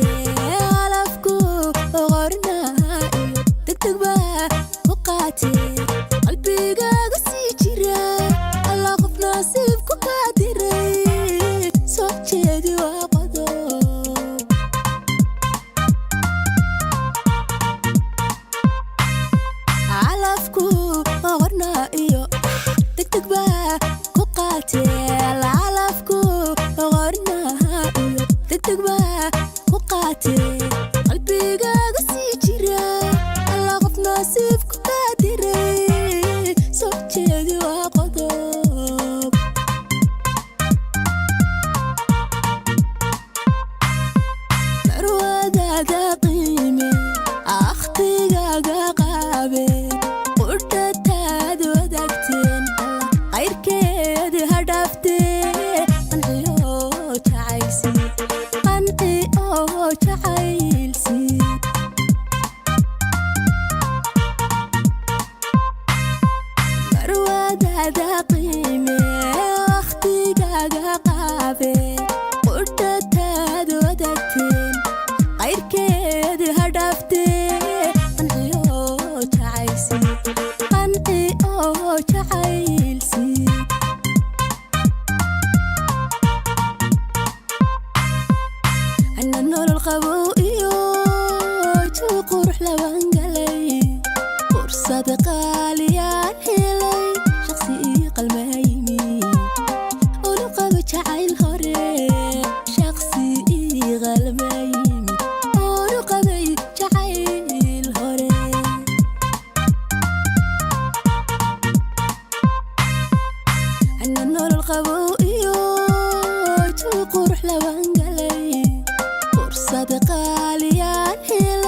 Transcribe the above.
alafku qornaayo degdeg baa ku qaatee qalbigaaga sii jira alla qof nasiib ku qaadiray soo jeedi waa qodob alafku qornaayo degdeg baa ku qaatee alafku qornaayo degdeg baa ku qaatee qalbigaaga sii jira alla qof nasiib ku qaadiray soo jeedi waa qodob marwadaada qiime akhtigaaga qaabe qudhataad wadaagteen qayrkeedi ha dhaaftee qanci oo jacaylsi marwadaada qiime akhtigaaga qaabe qudhataad wadaagteen qayrkeedi ha dhaaftee qanci oo jacaylsi أنا النور القوي جو قروح لوانقلي فرصة قاليان هلي شخصي قلبي ونقض جعيل هوري شخصي قلبي ونقض جعيل هوري أنا النور القوي جو قروح لوانقلي فرصة قاليان هلي